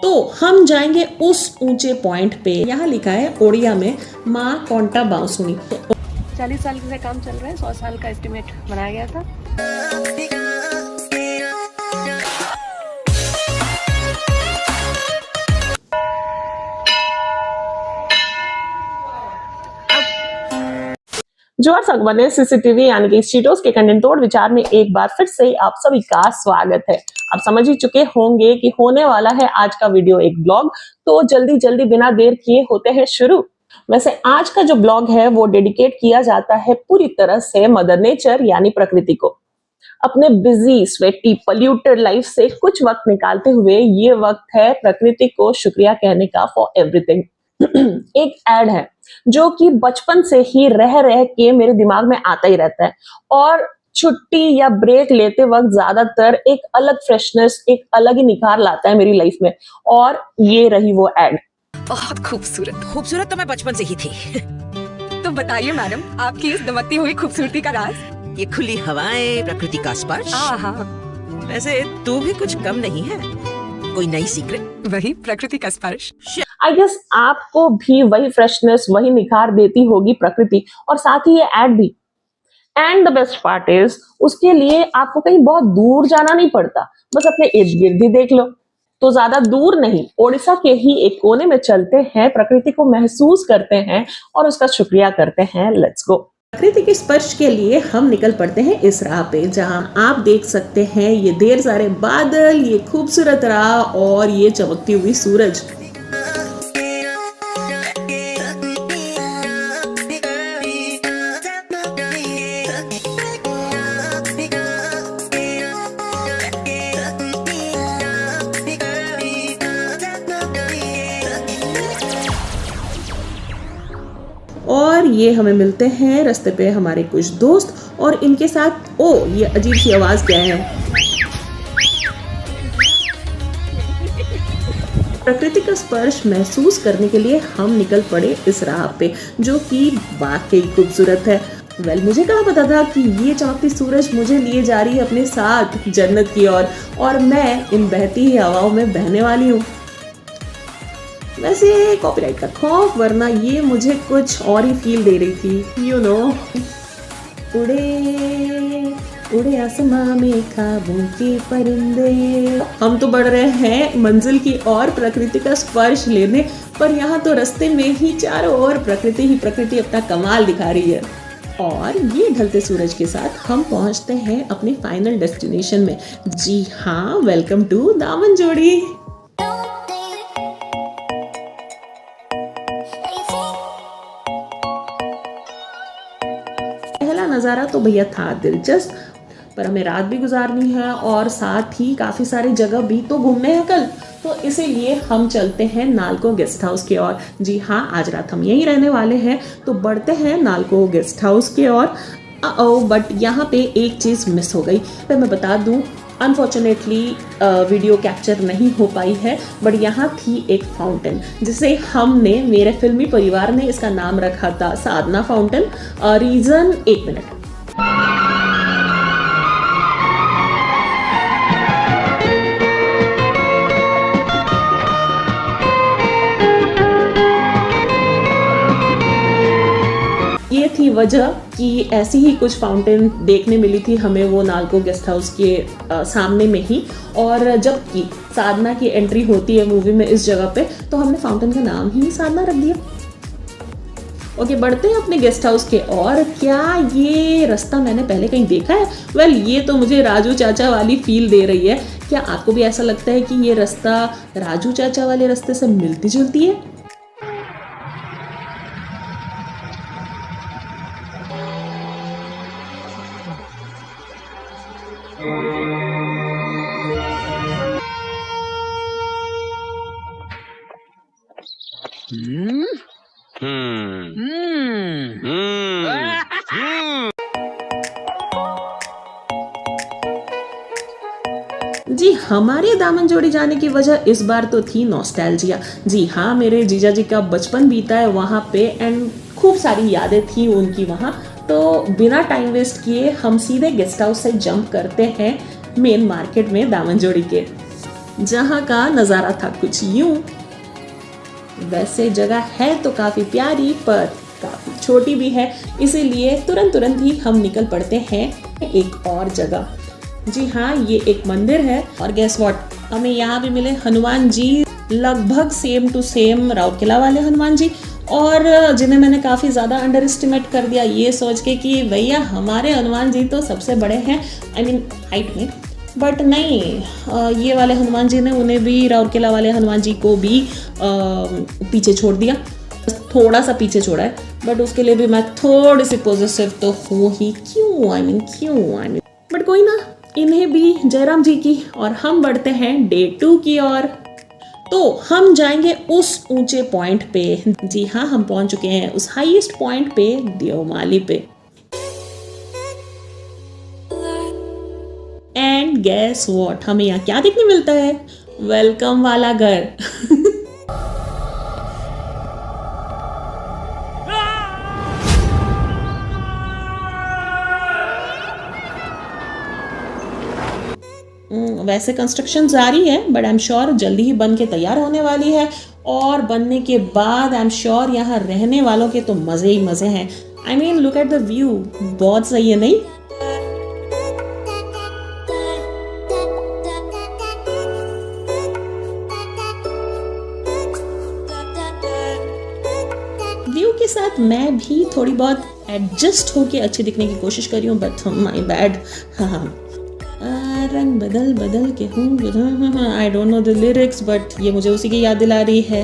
तो हम जाएंगे उस ऊंचे पॉइंट पे। यहाँ लिखा है ओडिया में माँ कौंटा बांसुरी। 40 साल से काम चल रहा है, 100 साल का एस्टिमेट बनाया गया था। जोर सगबने सीसीटीवी यानी कि चीटोस के कंटेंट तोड़ विचार में एक बार फिर से आप सभी का स्वागत है। आप समझ ही चुके होंगे कि होने वाला है आज का वीडियो एक ब्लॉग, तो जल्दी जल्दी बिना देर किए होते हैं शुरू। वैसे आज का जो ब्लॉग है वो डेडिकेट किया जाता है पूरी तरह से मदर नेचर यानी प्रकृति को। अपने बिजी स्वेटी पॉल्यूटेड लाइफ से कुछ वक्त निकालते हुए ये वक्त है प्रकृति को शुक्रिया कहने का फॉर एवरीथिंग। एक एड है जो कि बचपन से ही रह रह के मेरे दिमाग में आता ही रहता है और छुट्टी या ब्रेक लेते वक्त ज्यादातर एक अलग फ्रेशनेस, एक अलग ही निखार लाता है मेरी लाइफ में। और ये रही वो एड। बहुत खूबसूरत तो मैं बचपन से ही थी। तो बताइए मैडम, आपकी इस दमकती हुई खूबसूरती का राज? ये खुली हवाएं, प्रकृति का स्पर्श। वैसे तू भी कुछ कम नहीं है, कोई नई सीक्रेट? वही प्रकृति का स्पर्श। आई गेस आपको भी वही फ्रेशनेस, वही निखार देती होगी प्रकृति, और साथ ही ये एड भी। And the best part is उसके लिए आपको कहीं बहुत दूर जाना नहीं पड़ता, बस अपने इर्द गिर्द ही देख लो। तो ज्यादा दूर नहीं, ओडिशा के ही एक कोने में चलते हैं, प्रकृति को महसूस करते हैं और उसका शुक्रिया करते हैं। Let's go. प्रकृति के स्पर्श के लिए हम निकल पड़ते हैं इस राह पे, जहां आप देख सकते हैं ये ढेर सारे बादल, ये खूबसूरत राह और ये चमकती हुई सूरज। और ये हमें मिलते हैं रास्ते पे हमारे कुछ दोस्त, और इनके साथ ओ ये अजीब सी आवाज क्या है। प्रकृति का स्पर्श महसूस करने के लिए हम निकल पड़े इस राह पे, जो कि वाकई खूबसूरत है। वेल, मुझे कहाँ पता था कि ये चमकती सूरज मुझे लिए जा रही है अपने साथ जन्नत की ओर, और मैं इन बहती ही हवाओं में बहने वाली हूँ। वैसे कॉपीराइट का खौफ, वरना ये मुझे कुछ और ही फील दे रही थी। यू नो, उड़े उड़े आसमां में ख्वाबों के परिंदे। हम तो बढ़ रहे हैं मंजिल की ओर प्रकृति का स्पर्श लेने, पर यहाँ तो रास्ते में ही चारों ओर प्रकृति ही प्रकृति अपना कमाल दिखा रही है। और ये ढलते सूरज के साथ हम पहुंचते हैं अपने फाइनल डेस्टिनेशन में। जी हाँ, वेलकम टू दामनजोड़ी। पहला नज़ारा तो भैया था दिलचस्प, पर हमें रात भी गुजारनी है और साथ ही काफ़ी सारी जगह भी तो घूमने हैं कल, तो इसीलिए हम चलते हैं नालको गेस्ट हाउस की ओर। जी हाँ, आज रात हम यहीं रहने वाले हैं, तो बढ़ते हैं नालको गेस्ट हाउस की ओर। बट यहाँ पे एक चीज़ मिस हो गई, तो मैं बता दूँ, अनफॉर्चुनेटली वीडियो कैप्चर नहीं हो पाई है, बट यहाँ थी एक फाउंटेन जिसे हमने, मेरे फिल्मी परिवार ने इसका नाम रखा था साधना फाउंटेन। रीज़न, एक मिनट। ये थी वजह कि ऐसी ही कुछ फाउंटेन देखने मिली थी हमें वो नालको गेस्ट हाउस के सामने में ही, और जबकि साधना की एंट्री होती है मूवी में इस जगह पे, तो हमने फाउंटेन का नाम ही साधना रख दिया। ओके, बढ़ते हैं अपने गेस्ट हाउस के। और क्या ये रास्ता मैंने पहले कहीं देखा है? वेल, ये तो मुझे राजू चाचा वाली फील दे रही है। क्या आपको भी ऐसा लगता है कि ये रास्ता राजू चाचा वाले रास्ते से मिलती जुलती है? जी जी हमारे दामनजोड़ी जाने की वजह इस बार तो थी नॉस्टैल्जिया। जी हाँ, मेरे जीजा जी का बचपन बीता है वहाँ पे एंड खूब सारी यादें थी उनकी वहाँ। तो बिना टाइम वेस्ट किए हम सीधे गेस्ट हाउस से जंप करते हैं मेन मार्केट में दामनजोड़ी के, जहाँ का नज़ारा था कुछ यूं। वैसे जगह है तो काफ़ी प्यारी पर काफ़ी छोटी भी है, इसीलिए तुरंत ही हम निकल पड़ते हैं एक और जगह। जी हाँ, ये एक मंदिर है और गेस व्हाट, हमें यहाँ भी मिले हनुमान जी, लगभग सेम टू सेम राउरकेला वाले हनुमान जी, और जिन्हें मैंने काफ़ी ज़्यादा अंडर एस्टिमेट कर दिया ये सोच के कि भैया हमारे हनुमान जी तो सबसे बड़े हैं, आई मीन हाइट में, बट नहीं, ये वाले हनुमान जी ने उन्हें भी, राउरकेला वाले हनुमान जी को भी पीछे छोड़ दिया, थोड़ा सा पीछे छोड़ा है, बट उसके लिए भी मैं थोड़ी सी पॉजिटिव तो हूँ ही, क्यों आई मीन बट कोई ना, इन्हें भी जयराम जी की। और हम बढ़ते हैं डे 2 की ओर। तो हम जाएंगे उस ऊंचे पॉइंट पे। जी हाँ, हम पहुंच चुके हैं उस हाईएस्ट पॉइंट पे, देवमाली पे। एंड गेस व्हाट, हमें यहाँ क्या देखने मिलता है? वेलकम वाला घर। वैसे कंस्ट्रक्शन जारी है बट आई एम श्योर जल्दी ही बन के तैयार होने वाली है, और बनने के बाद आई एम श्योर यहाँ रहने वालों के तो मज़े ही मज़े हैं। I mean look at the view, बहुत सही है नहीं? व्यू के साथ मैं भी थोड़ी बहुत एडजस्ट होके अच्छी दिखने की कोशिश कर रही हूँ, बट माय बैड। हाँ, रंग बदल बदल के हूँ, I don't know the lyrics, but ये मुझे उसी की याद दिला रही है।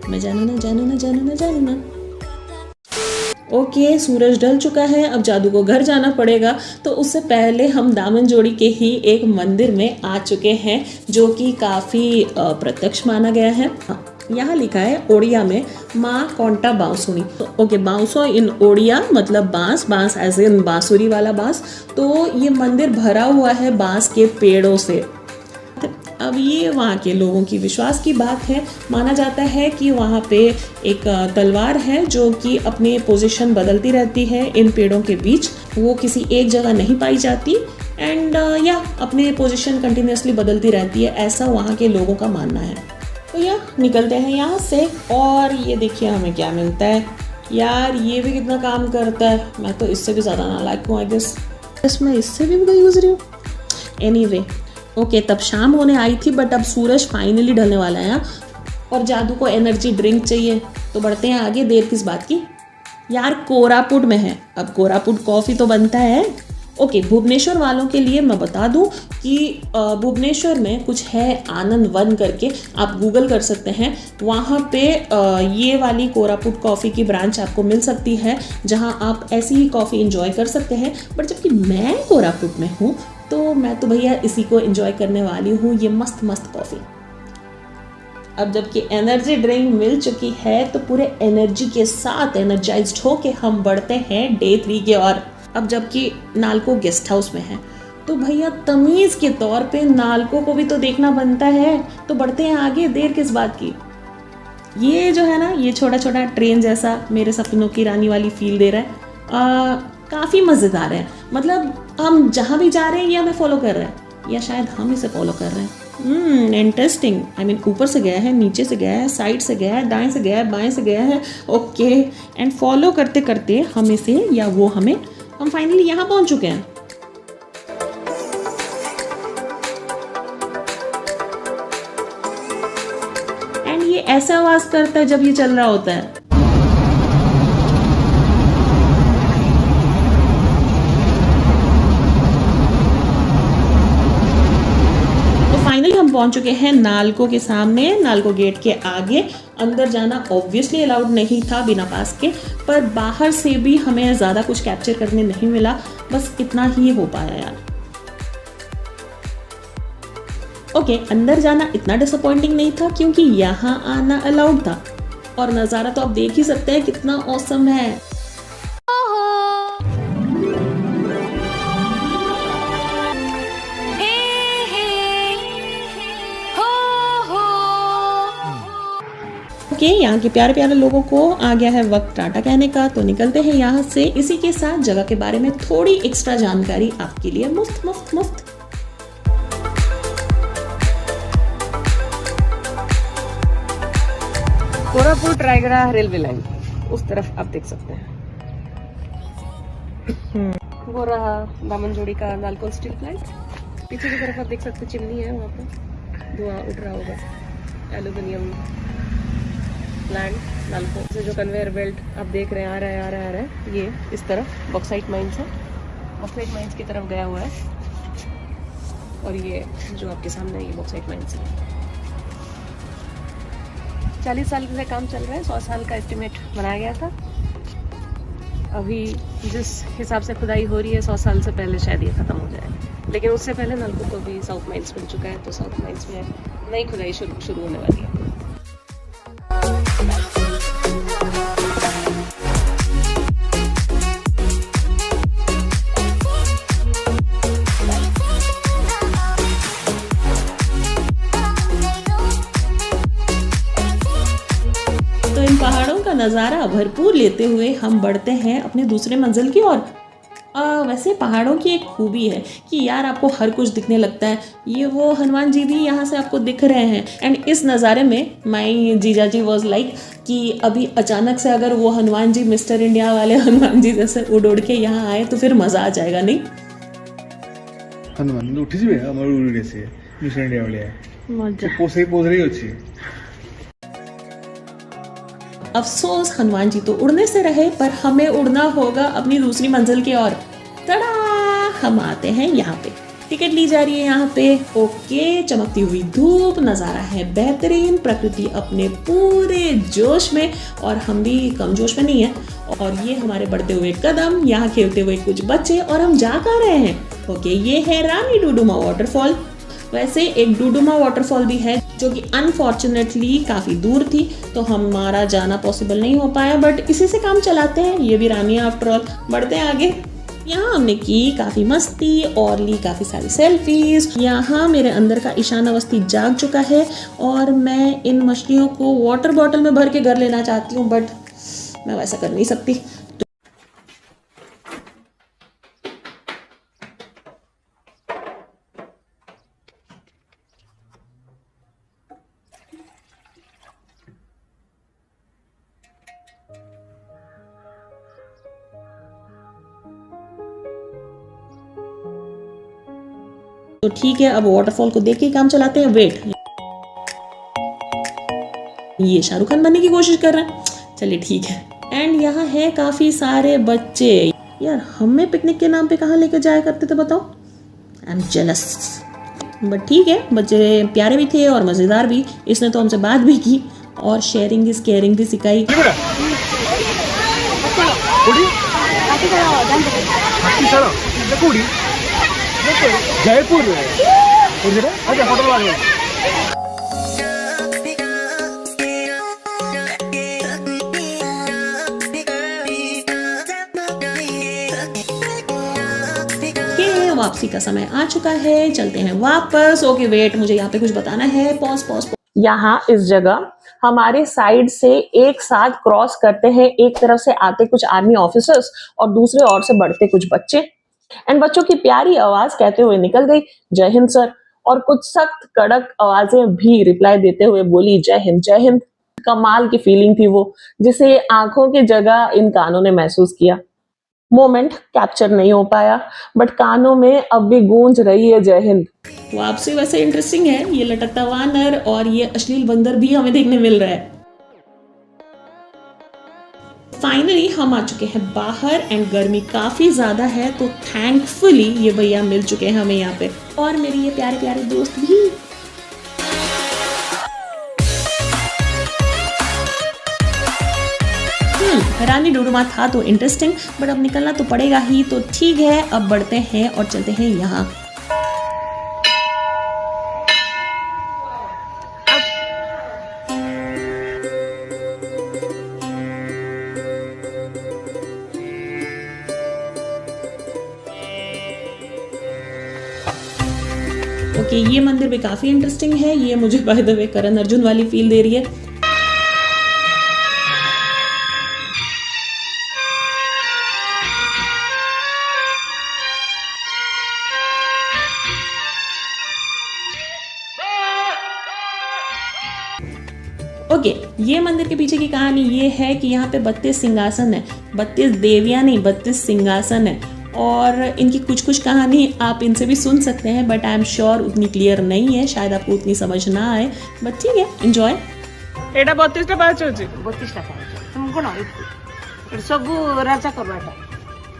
मैं जानू ना। ओके, सूरज ढल चुका है, अब जादू को घर जाना पड़ेगा। तो उससे पहले हम दामनजोड़ी के ही एक मंदिर में आ चुके हैं, जो कि काफ़ी प्रत्यक्ष माना गया है। यहाँ लिखा है ओडिया में माँ कौंटा बांसुरी। तो ओके, बांसो इन ओडिया मतलब बांस एज इन बांसुरी वाला बांस। तो ये मंदिर भरा हुआ है बांस के पेड़ों से। अब ये वहाँ के लोगों की विश्वास की बात है। माना जाता है कि वहाँ पे एक तलवार है जो कि अपनी पोजीशन बदलती रहती है इन पेड़ों के बीच, वो किसी एक जगह नहीं पाई जाती, एंड या अपने पोजीशन कंटिन्यूसली बदलती रहती है, ऐसा वहाँ के लोगों का मानना है। तो या निकलते हैं यहाँ से, और ये देखिए हमें क्या मिलता है। यार ये भी कितना काम करता है, मैं तो इससे भी ज़्यादा नालायक हूँ आई गेस। मैं इससे भी गई गुजरी हूँ। एनीवे, ओके, तब शाम होने आई थी बट अब सूरज फाइनली ढलने वाला है, और जादू को एनर्जी ड्रिंक चाहिए। तो बढ़ते हैं आगे, देर किस बात की। यार कोरापुट में है, अब कोरापुट कॉफ़ी तो बनता है। ओके, भुवनेश्वर वालों के लिए मैं बता दूं कि भुवनेश्वर में कुछ है आनंद वन करके, आप गूगल कर सकते हैं। वहाँ पे ये वाली कोरापुट कॉफ़ी की ब्रांच आपको मिल सकती है, जहाँ आप ऐसी ही कॉफ़ी इंजॉय कर सकते हैं। बट जबकि मैं कोरापुट में हूँ तो मैं तो भैया इसी को एंजॉय करने वाली हूँ, ये मस्त कॉफ़ी। अब जबकि एनर्जी ड्रिंक मिल चुकी है तो पूरे एनर्जी के साथ एनर्जाइज्ड होके हम बढ़ते हैं डे 3 के ओर। अब जबकि नालको गेस्ट हाउस में है तो भैया तमीज़ के तौर पे नालको को भी तो देखना बनता है। तो बढ़ते हैं आगे, देर किस बात की। ये जो है ना, ये छोटा छोटा ट्रेन जैसा मेरे सपनों की रानी वाली फील दे रहा है। काफ़ी मज़ेदार है, मतलब हम जहाँ भी जा रहे हैं ये हमें फॉलो कर रहे हैं, या शायद हम इसे फॉलो कर रहे हैं। इंटरेस्टिंग। आई मीन ऊपर से गया है, नीचे से गया है, साइड से गया है, दाएं से गया है, बाएं से गया है। ओके, एंड फॉलो करते करते हम इसे या वो हमें, हम फाइनली यहाँ पहुँच चुके हैं। एंड ये ऐसा आवाज़ करता है जब ये चल रहा होता है। फाइनली हम पहुंच चुके हैं नालको के सामने, नालको गेट के आगे। अंदर जाना ऑब्वियसली अलाउड नहीं था बिना पास के, पर बाहर से भी हमें ज़्यादा कुछ कैप्चर करने नहीं मिला, बस इतना ही हो पाया यार। ओके, अंदर जाना इतना डिसअपॉइंटिंग नहीं था क्योंकि यहाँ आना अलाउड था, और नज़ारा तो आप देख ही सकते हैं कितना ऑसम है। ओके, यहाँ के प्यारे प्यारे लोगों को आ गया है वक्त टाटा कहने का, तो निकलते हैं यहाँ से। इसी के साथ जगह के बारे में थोड़ी एक्स्ट्रा जानकारी आपके लिए मुफ्त मुफ्त मुफ्त। कोरापुट रायगढ़ रेलवे लाइन उस तरफ आप देख सकते हैं। वो रहा दामनजोड़ी का नालको स्टील प्लांट। पीछे की तरफ आप देख सकते हैं चिमनी है, वहाँ पे धुआं उठ रहा होगा। एल्यूमिनियम प्लांट नालको से जो कन्वेयर बेल्ट आप देख रहे हैं आ रहा है ये इस तरफ बॉक्साइट माइंस है, बॉक्साइट माइंस की तरफ गया हुआ है। और ये जो आपके सामने है ये बॉक्साइट माइंस है। 40 साल से काम चल रहा है, 100 साल का एस्टिमेट बनाया गया था। अभी जिस हिसाब से खुदाई हो रही है 100 साल से पहले शायद ये ख़त्म हो जाए, लेकिन उससे पहले नालको को भी साउथ माइंस मिल चुका है, तो साउथ माइंस में नई खुदाई शुरू होने वाली है। तो इन पहाड़ों का नज़ारा भरपूर लेते हुए हम बढ़ते हैं अपने दूसरे मंजिल की ओर। वैसे पहाड़ों की एक खूबी है कि यार आपको हर कुछ दिखने लगता है। ये वो हनुमान जी भी यहाँ से आपको दिख रहे हैं। एंड इस नज़ारे में माई जीजा जी वॉज लाइक कि अभी अचानक से अगर वो हनुमान जी मिस्टर इंडिया वाले हनुमान जी जैसे उड़ के यहाँ आए तो फिर मज़ा आ जाएगा, नहीं? हनुमान उठी जी আমার উড়ে গেছে মিশন ইন্ডিয়া वाले মজা পোজরেই হচ্ছে। अफसोस हनुमान जी तो उड़ने से रहे, पर हमें उड़ना होगा अपनी दूसरी मंजिल की ओर। तड़ा, हम आते हैं यहाँ पे। टिकट ली जा रही है यहाँ पे। ओके, चमकती हुई धूप, नज़ारा है बेहतरीन, प्रकृति अपने पूरे जोश में और हम भी कम जोश में नहीं है। और ये हमारे बढ़ते हुए कदम, यहाँ खेलते हुए कुछ बच्चे, और हम जा कहाँ रहे हैं? ओके, ये है रानी डुडुमा वाटरफॉल। वैसे एक डुडुमा वाटरफॉल भी है जो कि अनफॉर्चुनेटली काफ़ी दूर थी, तो हमारा जाना पॉसिबल नहीं हो पाया, बट इसी से काम चलाते हैं। ये भी रानी आफ्टर ऑल। बढ़ते हैं आगे। यहाँ हमने की काफ़ी मस्ती और ली काफ़ी सारी सेल्फीज। यहाँ मेरे अंदर का ईशान अवस्थी जाग चुका है और मैं इन मछलियों को वाटर बॉटल में भर के घर लेना चाहती हूँ, बट मैं वैसा कर नहीं सकती। तो ठीक है, अब वाटरफॉल को देख के काम चलाते हैं। वेट, ये शाहरुख खान बनने की कोशिश कर रहे हैं। चलिए ठीक है। एंड यहाँ है काफी सारे बच्चे। यार हमें पिकनिक के नाम पे कहाँ लेके जाया करते थे बताओ? आई एम जेलस, बट ठीक है, बच्चे प्यारे भी थे और मजेदार भी। इसने तो हमसे बात भी की और शेयरिंग इज केयरिंग भी सिखाई। जयपुर अच्छा फोटो वापसी का समय आ चुका है, चलते हैं वापस। ओके वेट, मुझे यहाँ पे कुछ बताना है। Pause pause. यहाँ इस जगह हमारे साइड से एक साथ क्रॉस करते हैं। एक तरफ से आते कुछ आर्मी ऑफिसर्स और दूसरे ओर से बढ़ते कुछ बच्चे। एंड बच्चों की प्यारी आवाज कहते हुए निकल गई जय हिंद सर, और कुछ सख्त कड़क आवाजें भी रिप्लाई देते हुए बोली जय हिंद जय हिंद। कमाल की फीलिंग थी वो, जिसे आंखों की जगह इन कानों ने महसूस किया। मोमेंट कैप्चर नहीं हो पाया, बट कानों में अब भी गूंज रही है जय हिंद। वापसी वैसे इंटरेस्टिंग है। ये लटकता वानर और ये अश्लील बंदर भी हमें देखने मिल रहा है। फाइनली हम आ चुके हैं बाहर एंड गर्मी काफी ज्यादा है, तो थैंकफुली ये भैया मिल चुके हैं हमें यहाँ पे, और मेरी ये प्यारे प्यारे दोस्त भी। रानी डुडुमा था तो इंटरेस्टिंग, बट अब निकलना तो पड़ेगा ही, तो ठीक है अब बढ़ते हैं और चलते हैं यहाँ। ओके, ये मंदिर भी काफी इंटरेस्टिंग है। ये मुझे by the way Karan Arjun वाली फील दे रही है। ओके, ये मंदिर के पीछे की कहानी ये है कि यहाँ पे 32 सिंहासन है, 32 देवियाँ नहीं 32 सिंहासन है, और इनकी कुछ कुछ कहानी आप इनसे भी सुन सकते हैं, बट आई एम श्योर उतनी क्लियर नहीं है, शायद आपको उतनी समझ ना आए, बट ठीक है, एंजॉय। এটা 32টা পাহাচ হচ্ছে 32টা ପାହାଚ তুমি କଣ ଏଠି ସବୁ ରାଜା କରବାଟା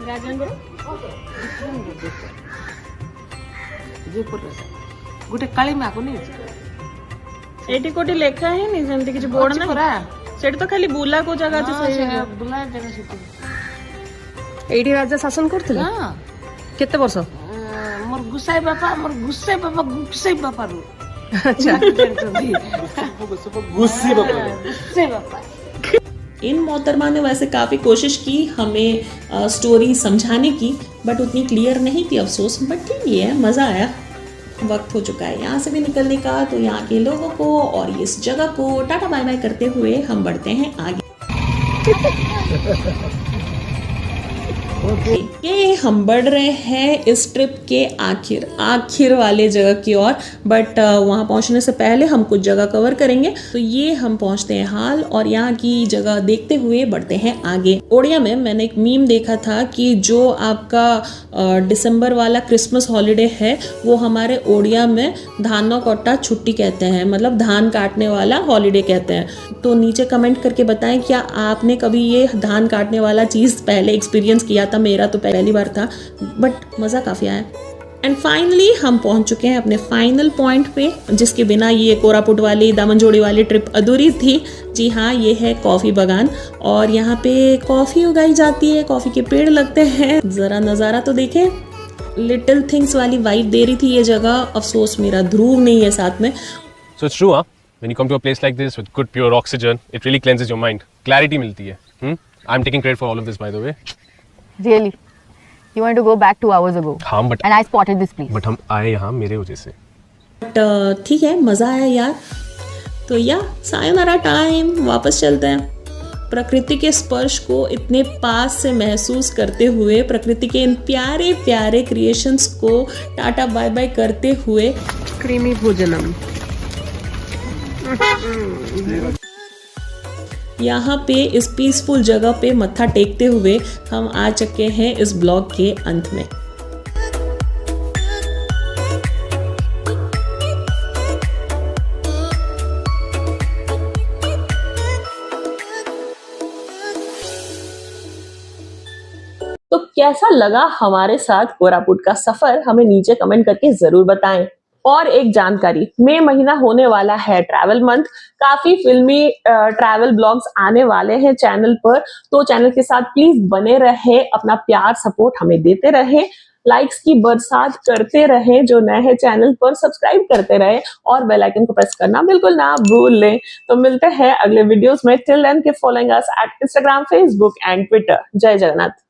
ରାଜାଙ୍କର ଜୟପୁର ରାଜା ଗୋଟେ କାଳୀ ମାକୁ ନେଇଛି ଏଠି କୋଠି ଲେଖା ହେଇନି ସେମିତି କିଛି ବୋର୍ଡ ଅଛି ନାହିଁ ପରା ସେଠି ତ ଖାଲି ବୁଲା କୋ ଜାଗା ଅଛି ସେଇ ବୁଲା ଜାଗା ସେଠି ଏଇଠି ରାଜା ଶାସନ କରୁଥିଲେ ହଁ କେତେ ବର୍ଷ ମୋର ଗୁସାଇ ବାପା ଗୁସାଇ अच्छा गुस्से बाबा ଗୁସାଇ ବାପା इन मोहतरमा ने वैसे काफ़ी कोशिश की हमें स्टोरी समझाने की, बट उतनी क्लियर नहीं थी, अफसोस, बट ठीक ही है, मज़ा आया। वक्त हो चुका है यहाँ से भी निकलने का, तो यहाँ के लोगों को और इस जगह को टाटा बाय बाय करते हुए हम बढ़ते हैं आगे। ये हम बढ़ रहे हैं इस ट्रिप के आखिर वाले जगह की ओर, बट वहाँ पहुँचने से पहले हम कुछ जगह कवर करेंगे। तो ये हम पहुँचते हैं हाल, और यहाँ की जगह देखते हुए बढ़ते हैं आगे। ओडिया में मैंने एक मीम देखा था कि जो आपका दिसंबर वाला क्रिसमस हॉलीडे है वो हमारे ओडिया में धानो कोट्टा छुट्टी कहते हैं, मतलब धान काटने वाला हॉलीडे कहते हैं। तो नीचे कमेंट करके बताएं क्या आपने कभी ये धान काटने वाला चीज़ पहले एक्सपीरियंस किया था। मेरा तो पहली बार था, बट मज़ा काफ़ी आया। एंड फाइनली हम पहुंच चुके हैं अपने फाइनल पॉइंट पे, जिसके बिना ये कोरापुट वाली दामनजोड़ी वाली ट्रिप अधूरी थी। जी हाँ, ये है कॉफ़ी बागान, और यहाँ पे कॉफ़ी उगाई जाती है, कॉफ़ी के पेड़ लगते हैं। ज़रा नज़ारा तो देखें, लिटिल थिंग्स वाली वाइब दे रही थी ये जगह। अफसोस मेरा ध्रुव नहीं है साथ में। So it's true, huh? When you come to a place like this with good pure oxygen, it really cleanses your mind. Clarity मिलती है. I'm taking credit for all of this, by the way. Really? You wanted to go back 2 hours ago. हाँ, but And I spotted this place. हम आए यहाँ मेरे वजह से. But ठीक है, मज़ा आया यार। तो या सायोनारा टाइम, वापस चलते हैं। प्रकृति के स्पर्श को इतने पास से महसूस करते हुए, प्रकृति के इन प्यारे प्यारे क्रिएशंस को टाटा बाय बाय करते हुए, क्रीमी भोजनम यहाँ पे इस पीसफुल जगह पे मत्था टेकते हुए हम आ चुके हैं इस ब्लॉग के अंत में। तो कैसा लगा हमारे साथ कोरापुट का सफर, हमें नीचे कमेंट करके जरूर बताएं। और एक जानकारी, मई महीना होने वाला है ट्रैवल मंथ, काफी फिल्मी ट्रैवल ब्लॉग्स आने वाले हैं चैनल पर, तो चैनल के साथ प्लीज बने रहे, अपना प्यार सपोर्ट हमें देते रहे, लाइक्स की बरसात करते रहे, जो नए हैं चैनल पर सब्सक्राइब करते रहे, और बेल आइकन को प्रेस करना बिल्कुल ना भूल लें। तो मिलते हैं अगले वीडियोस में। Till then keep following us at Instagram, Facebook and Twitter. जय जगन्नाथ।